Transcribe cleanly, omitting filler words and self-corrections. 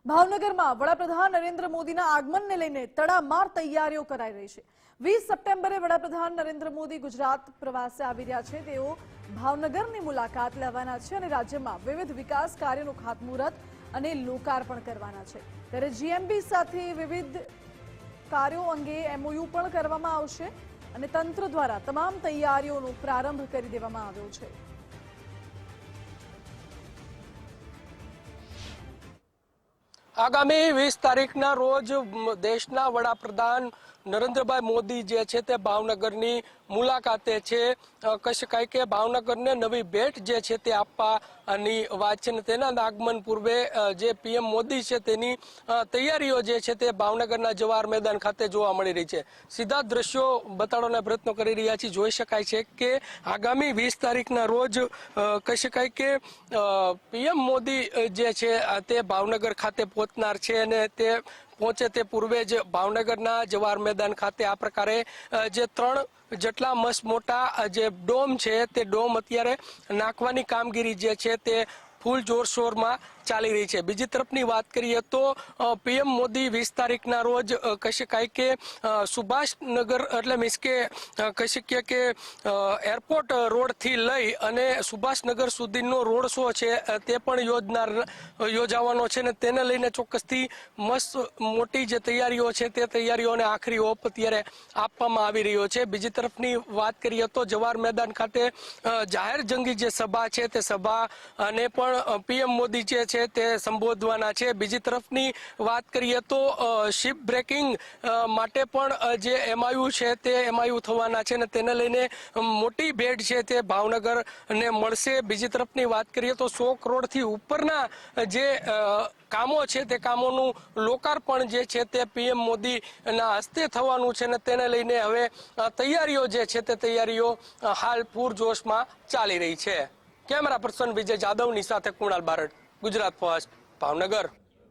ભાવનગરમાં વડાપ્રધાન નરેન્દ્ર મોદીના આગમનને લઈને તડામાર તૈયારીઓ કરાઈ રહી છે। 20 સપ્ટેમ્બરે વડાપ્રધાન નરેન્દ્ર મોદી ગુજરાત પ્રવાસે આવી રહ્યા છે। તેઓ ભાવનગરની મુલાકાત લેવાના છે અને રાજ્યમાં વિવિધ વિકાસ કાર્યોનું ખાતમુહૂર્ત અને લોકાર્પણ કરવાના છે। ત્યારે જીએમબી સાથે વિવિધ કાર્યો અંગે એમઓયુ પણ કરવામાં આવશે અને તંત્ર દ્વારા તમામ તૈયારીઓનો પ્રારંભ કરી દેવામાં આવ્યો છે। આગામી 20 તારીખના રોજ દેશના વડાપ્રધાન નરેન્દ્રભાઈ મોદી જે છે તે ભાવનગરની મુલાકાતે છે। કહી શકાય કે ભાવનગરને નવી ભેટ જે છે તે આપવાની વાત છે। તેના આગમન પૂર્વે જે પીએમ મોદી છે તેની તૈયારીઓ જે છે તે ભાવનગરના જવાહર મેદાન ખાતે જોવા મળી રહી છે। સીધા દ્રશ્યો બતાડવાના પ્રયત્નો કરી રહ્યા છીએ। જોઈ શકાય છે કે આગામી 20 તારીખના રોજ કહી શકાય કે પીએમ મોદી જે છે તે ભાવનગર ખાતે પહોંચનાર છે અને તે પહોંચે તે પૂર્વે જ ભાવનગરના જવાહર મેદાન ખાતે આ પ્રકારે જે 3 જેટલા મસ્ત મોટા જે ડોમ છે તે ડોમ અત્યારે નાખવાની કામગીરી જે છે તે ફૂલ જોરશોરમાં ચાલી રહી છે। બીજી તરફની વાત કરીએ તો પીએમ મોદી 20 તારીખના રોજ કહી શકાય કે સુભાષનગર એટલે મીન્સ કે કહી શકીએ કે એરપોર્ટ રોડથી લઈ અને સુભાષનગર સુધીનો રોડ શો છે તે પણ યોજાવાનો છે ને તેને લઈને ચોક્કસથી મસ્ત મોટી જે તૈયારીઓ છે તે તૈયારીઓને આખરી ઓપ અત્યારે આપવામાં આવી રહ્યો છે। બીજી તરફની વાત કરીએ તો જવાહર મેદાન ખાતે જાહેર જંગી જે સભા છે તે સભા અને પણ પીએમ મોદી જે છે તે સંબોધવાના છે। બીજી તરફની વાત કરીએ તો શિપ બ્રેકિંગ માટે પણ જે એમઆઈયુ છે તે એમઆઈયુ થવાના છે ને તેને લઈને મોટી ભેટ છે તે ભાવનગરને મળશે। બીજી તરફની વાત કરીએ તો 100 કરોડથી ઉપરના જે કામો છે તે કામોનું લોકાર્પણ જે છે તે પીએમ મોદીના હસ્તે થવાનું છે ને તેને લઈને હવે તૈયારીઓ જે છે તે તૈયારીઓ હાલ પૂરજોશમાં ચાલી રહી છે। કેમેરા પર્સન વિજય જાદવની સાથે કુણાલ બારડ, ગુજરાત ફર્સ્ટ, ભાવનગર।